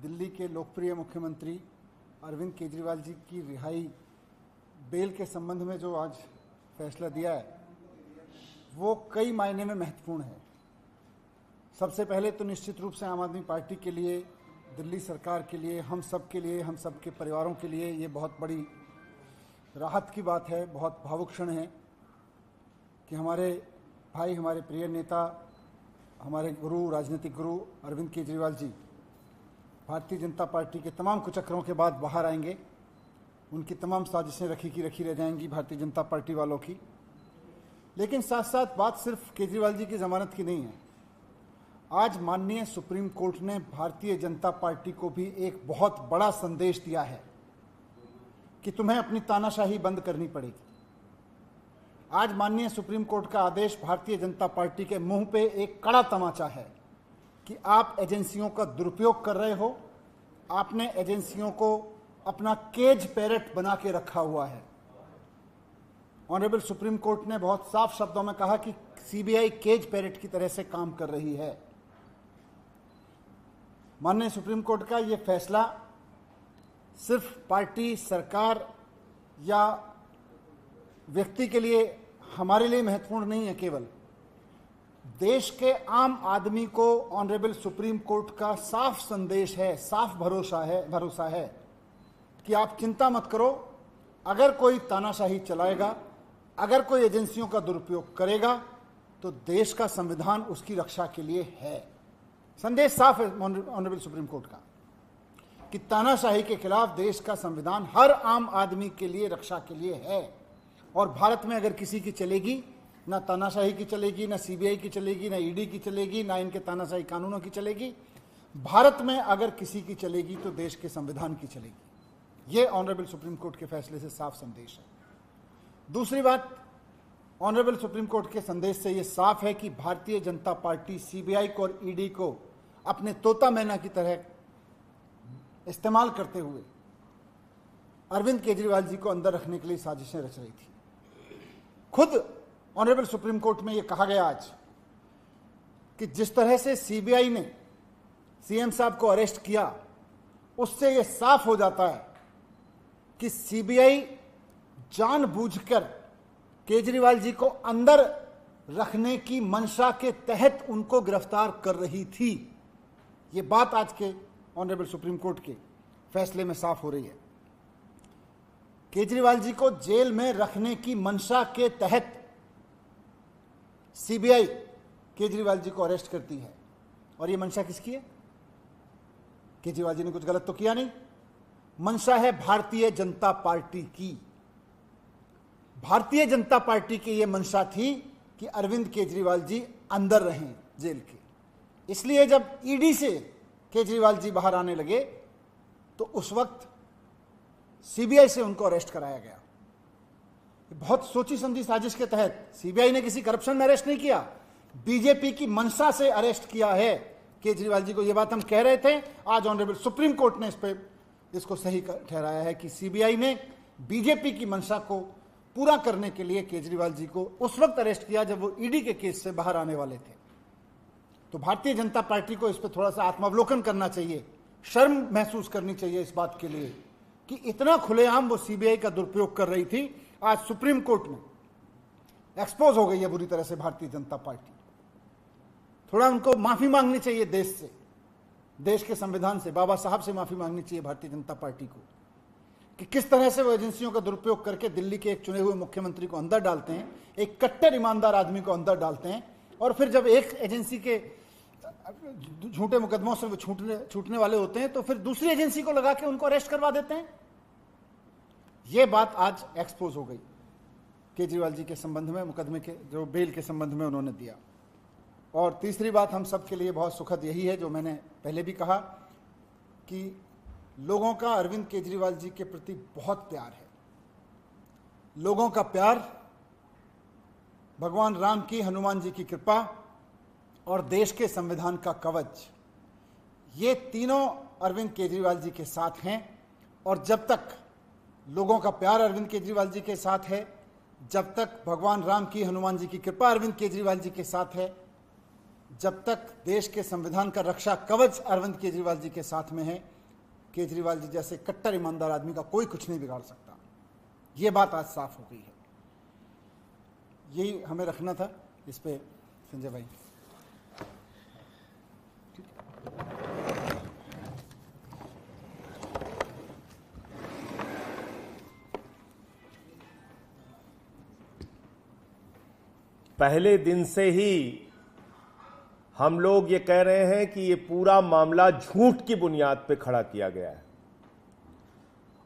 दिल्ली के लोकप्रिय मुख्यमंत्री अरविंद केजरीवाल जी की रिहाई बेल के संबंध में जो आज फैसला दिया है वो कई मायने में महत्वपूर्ण है। सबसे पहले तो निश्चित रूप से आम आदमी पार्टी के लिए, दिल्ली सरकार के लिए, हम सब के लिए, हम सब के परिवारों के लिए ये बहुत बड़ी राहत की बात है, बहुत भावुक क्षण है कि हमारे भाई, हमारे प्रिय नेता, हमारे गुरु, राजनीतिक गुरु अरविंद केजरीवाल जी भारतीय जनता पार्टी के तमाम कुचक्रों के बाद बाहर आएंगे। उनकी तमाम साजिशें रखी की रखी रह जाएंगी भारतीय जनता पार्टी वालों की। लेकिन साथ साथ बात सिर्फ केजरीवाल जी की जमानत की नहीं है। आज माननीय सुप्रीम कोर्ट ने भारतीय जनता पार्टी को भी एक बहुत बड़ा संदेश दिया है कि तुम्हें अपनी तानाशाही बंद करनी पड़ेगी। आज माननीय सुप्रीम कोर्ट का आदेश भारतीय जनता पार्टी के मुंह पे एक कड़ा तमाचा है कि आप एजेंसियों का दुरुपयोग कर रहे हो। आपने एजेंसियों को अपना केज पैरेट बना के रखा हुआ है। ऑनरेबल सुप्रीम कोर्ट ने बहुत साफ शब्दों में कहा कि सीबीआई केज पैरेट की तरह से काम कर रही है। माननीय सुप्रीम कोर्ट का यह फैसला सिर्फ पार्टी, सरकार या व्यक्ति के लिए, हमारे लिए महत्वपूर्ण नहीं है। केवल देश के आम आदमी को ऑनरेबल सुप्रीम कोर्ट का साफ संदेश है, साफ भरोसा है कि आप चिंता मत करो। अगर कोई तानाशाही चलाएगा, अगर कोई एजेंसियों का दुरुपयोग करेगा तो देश का संविधान उसकी रक्षा के लिए है। संदेश साफ है ऑनरेबल सुप्रीम कोर्ट का कि तानाशाही के खिलाफ देश का संविधान हर आम आदमी के लिए रक्षा के लिए है। और भारत में अगर किसी की चलेगी, ना तानाशाही की चलेगी, ना सीबीआई की चलेगी, ना ईडी की चलेगी, ना इनके तानाशाही कानूनों की चलेगी। भारत में अगर किसी की चलेगी तो देश के संविधान की चलेगी। ये ऑनरेबल सुप्रीम कोर्ट के फैसले से साफ संदेश है। दूसरी बात, ऑनरेबल सुप्रीम कोर्ट के संदेश से यह साफ है कि भारतीय जनता पार्टी सीबीआई को और ईडी को अपने तोता मैना की तरह इस्तेमाल करते हुए अरविंद केजरीवाल जी को अंदर रखने के लिए साजिशें रच रही थी। खुद ऑनरेबल सुप्रीम कोर्ट में यह कहा गया आज कि जिस तरह से सीबीआई ने सीएम साहब को अरेस्ट किया, उससे यह साफ हो जाता है कि सीबीआई जानबूझकर केजरीवाल जी को अंदर रखने की मंशा के तहत उनको गिरफ्तार कर रही थी। यह बात आज के ऑनरेबल सुप्रीम कोर्ट के फैसले में साफ हो रही है। केजरीवाल जी को जेल में रखने की मंशा के तहत सीबीआई केजरीवाल जी को अरेस्ट करती है। और यह मंशा किसकी है? केजरीवाल जी ने कुछ गलत तो किया नहीं। मंशा है भारतीय जनता पार्टी की। भारतीय जनता पार्टी की यह मंशा थी कि अरविंद केजरीवाल जी अंदर रहें जेल के। इसलिए जब ईडी से केजरीवाल जी बाहर आने लगे तो उस वक्त सीबीआई से उनको अरेस्ट कराया गया। बहुत सोची समझी साजिश के तहत सीबीआई ने किसी करप्शन में अरेस्ट नहीं किया, बीजेपी की मंशा से अरेस्ट किया है केजरीवाल जी को। यह बात हम कह रहे थे, आज ऑनरेबल सुप्रीम कोर्ट ने इसको सही ठहराया है कि सीबीआई ने बीजेपी की मंशा को पूरा करने के लिए केजरीवाल जी को उस वक्त अरेस्ट किया जब वो ईडी के केस से बाहर आने वाले थे। तो भारतीय जनता पार्टी को इस पर थोड़ा सा आत्मावलोकन करना चाहिए, शर्म महसूस करनी चाहिए इस बात के लिए कि इतना खुलेआम वो सीबीआई का दुरुपयोग कर रही थी। आज सुप्रीम कोर्ट में एक्सपोज हो गई है बुरी तरह से भारतीय जनता पार्टी। थोड़ा उनको माफी मांगनी चाहिए देश से, देश के संविधान से, बाबा साहब से माफी मांगनी चाहिए भारतीय जनता पार्टी को कि किस तरह से वो एजेंसियों का दुरुपयोग करके दिल्ली के एक चुने हुए मुख्यमंत्री को अंदर डालते हैं, एक कट्टर ईमानदार आदमी को अंदर डालते हैं, और फिर जब एक एजेंसी के झूठे मुकदमों से वो छूटने वाले होते हैं तो फिर दूसरी एजेंसी को लगा के उनको अरेस्ट करवा देते हैं। यह बात आज एक्सपोज हो गई केजरीवाल जी के संबंध में, मुकदमे के जो बेल के संबंध में उन्होंने दिया। और तीसरी बात हम सब के लिए बहुत सुखद यही है, जो मैंने पहले भी कहा कि लोगों का अरविंद केजरीवाल जी के प्रति बहुत प्यार है। लोगों का प्यार, भगवान राम की, हनुमान जी की कृपा और देश के संविधान का कवच, ये तीनों अरविंद केजरीवाल जी के साथ हैं। और जब तक लोगों का प्यार अरविंद केजरीवाल जी के साथ है, जब तक भगवान राम की, हनुमान जी की कृपा अरविंद केजरीवाल जी के साथ है, जब तक देश के संविधान का रक्षा कवच अरविंद केजरीवाल जी के साथ में है, केजरीवाल जी जैसे कट्टर ईमानदार आदमी का कोई कुछ नहीं बिगाड़ सकता। ये बात आज साफ हो गई है। यही हमें रखना था इस पे। संजय भाई, पहले दिन से ही हम लोग ये कह रहे हैं कि ये पूरा मामला झूठ की बुनियाद पे खड़ा किया गया है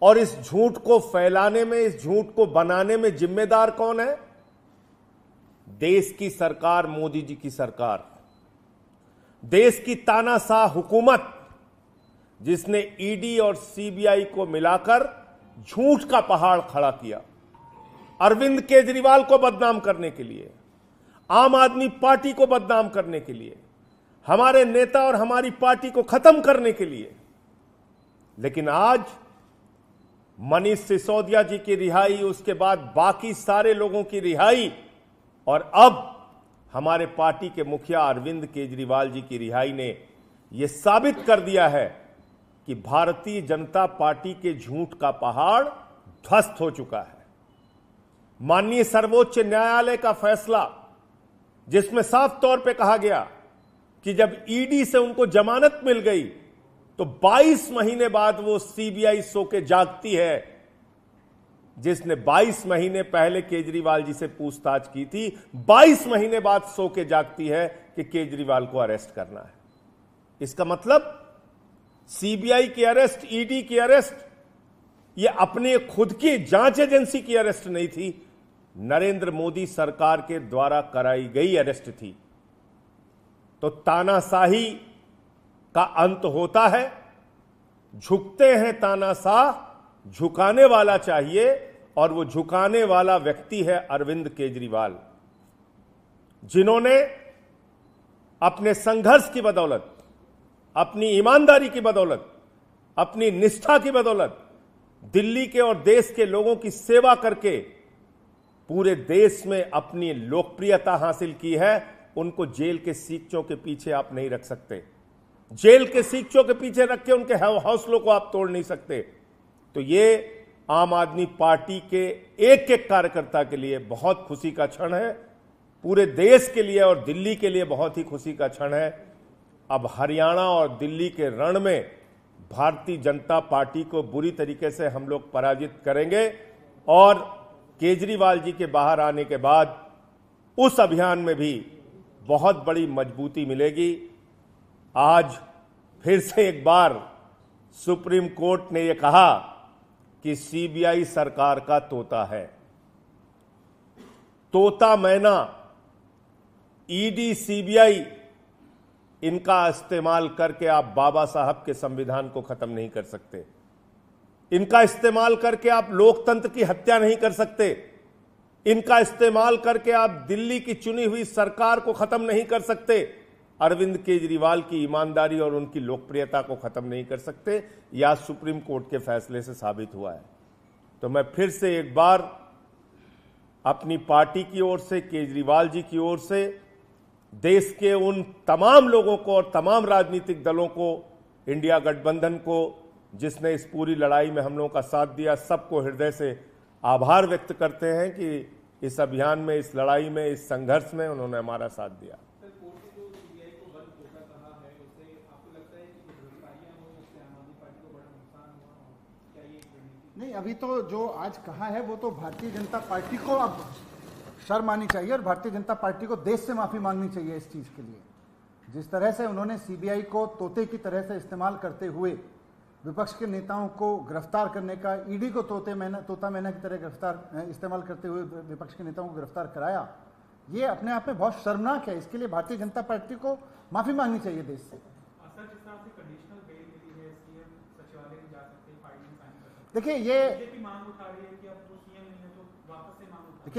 और इस झूठ को फैलाने में, इस झूठ को बनाने में जिम्मेदार कौन है? देश की सरकार, मोदी जी की सरकार, देश की तानाशाह हुकूमत, जिसने ईडी और सीबीआई को मिलाकर झूठ का पहाड़ खड़ा किया अरविंद केजरीवाल को बदनाम करने के लिए, आम आदमी पार्टी को बदनाम करने के लिए, हमारे नेता और हमारी पार्टी को खत्म करने के लिए। लेकिन आज मनीष सिसोदिया जी की रिहाई, उसके बाद बाकी सारे लोगों की रिहाई और अब हमारे पार्टी के मुखिया अरविंद केजरीवाल जी की रिहाई ने यह साबित कर दिया है कि भारतीय जनता पार्टी के झूठ का पहाड़ ध्वस्त हो चुका है। माननीय सर्वोच्च न्यायालय का फैसला, जिसमें साफ तौर पे कहा गया कि जब ईडी से उनको जमानत मिल गई तो 22 महीने बाद वो सीबीआई सो के जागती है, जिसने 22 महीने पहले केजरीवाल जी से पूछताछ की थी, 22 महीने बाद सो के जागती है कि केजरीवाल को अरेस्ट करना है। इसका मतलब सीबीआई की अरेस्ट, ईडी की अरेस्ट, ये अपने खुद की जांच एजेंसी की अरेस्ट नहीं थी, नरेंद्र मोदी सरकार के द्वारा कराई गई अरेस्ट थी। तो तानाशाही का अंत होता है, झुकते हैं तानाशाह, झुकाने वाला चाहिए, और वो झुकाने वाला व्यक्ति है अरविंद केजरीवाल, जिन्होंने अपने संघर्ष की बदौलत, अपनी ईमानदारी की बदौलत, अपनी निष्ठा की बदौलत दिल्ली के और देश के लोगों की सेवा करके पूरे देश में अपनी लोकप्रियता हासिल की है। उनको जेल के सीखचों के पीछे आप नहीं रख सकते, जेल के सीखचों के पीछे रख के उनके हौसलों को आप तोड़ नहीं सकते। तो ये आम आदमी पार्टी के एक एक कार्यकर्ता के लिए बहुत खुशी का क्षण है, पूरे देश के लिए और दिल्ली के लिए बहुत ही खुशी का क्षण है। अब हरियाणा और दिल्ली के रण में भारतीय जनता पार्टी को बुरी तरीके से हम लोग पराजित करेंगे और केजरीवाल जी के बाहर आने के बाद उस अभियान में भी बहुत बड़ी मजबूती मिलेगी। आज फिर से एक बार सुप्रीम कोर्ट ने यह कहा कि सीबीआई सरकार का तोता है। तोता मैना, ईडी, सीबीआई, इनका इस्तेमाल करके आप बाबा साहब के संविधान को खत्म नहीं कर सकते। इनका इस्तेमाल करके आप लोकतंत्र की हत्या नहीं कर सकते। इनका इस्तेमाल करके आप दिल्ली की चुनी हुई सरकार को खत्म नहीं कर सकते। अरविंद केजरीवाल की ईमानदारी और उनकी लोकप्रियता को खत्म नहीं कर सकते। यह सुप्रीम कोर्ट के फैसले से साबित हुआ है। तो मैं फिर से एक बार अपनी पार्टी की ओर से, केजरीवाल जी की ओर से, देश के उन तमाम लोगों को और तमाम राजनीतिक दलों को, इंडिया गठबंधन को, जिसने इस पूरी लड़ाई में हम लोगों का साथ दिया, सबको हृदय से आभार व्यक्त करते हैं कि इस अभियान में, इस लड़ाई में, इस संघर्ष में उन्होंने हमारा साथ दिया। नहीं, अभी तो जो आज कहा है वो तो भारतीय जनता पार्टी को अब शर्म आनी चाहिए और भारतीय जनता पार्टी को देश से माफी मांगनी चाहिए इस चीज के लिए। जिस तरह से उन्होंने सीबीआई को तोते की तरह से इस्तेमाल करते हुए विपक्ष के नेताओं को गिरफ्तार करने का, ईडी को तोता मैना की तरह इस्तेमाल करते हुए विपक्ष के नेताओं को गिरफ्तार कराया, ये अपने आप में बहुत शर्मनाक है। इसके लिए भारतीय जनता पार्टी को माफी मांगनी चाहिए देश से। देखिए,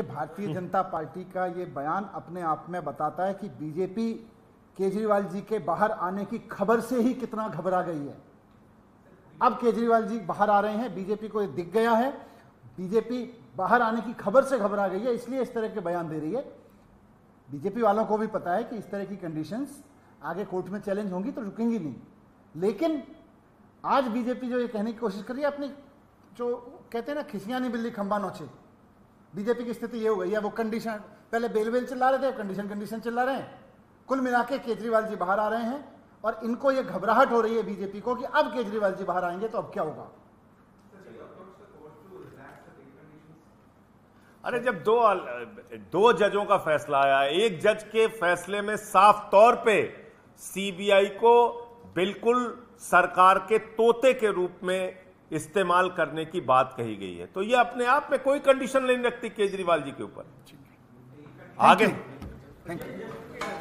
भारतीय जनता पार्टी का ये बयान अपने आप में बताता है कि बीजेपी केजरीवाल जी के बाहर आने की खबर से ही कितना घबरा गई है। अब केजरीवाल जी बाहर आ रहे हैं, बीजेपी को ये दिख गया है, बीजेपी बाहर आने की खबर से घबरा गई है, इसलिए इस तरह के बयान दे रही है। बीजेपी वालों को भी पता है कि इस तरह की कंडीशंस आगे कोर्ट में चैलेंज होंगी तो रुकेंगी नहीं। लेकिन आज बीजेपी जो ये कहने की कोशिश कर रही है, अपनी जो कहते हैं ना खिसियां नहीं बिल्ली खंबा नोचे, बीजेपी की स्थिति ये हो गई है। वो कंडीशन पहले बेल चिल्ला रहे थे, कंडीशन चिल्ला रहे हैं। कुल मिला के केजरीवाल जी बाहर आ रहे हैं और इनको ये घबराहट हो रही है बीजेपी को कि अब केजरीवाल जी बाहर आएंगे तो अब क्या होगा। अरे जब दो जजों का फैसला आया, एक जज के फैसले में साफ तौर पे सीबीआई को बिल्कुल सरकार के तोते के रूप में इस्तेमाल करने की बात कही गई है, तो ये अपने आप में कोई कंडीशन नहीं रखती केजरीवाल जी के ऊपर। आगे थैंक यू।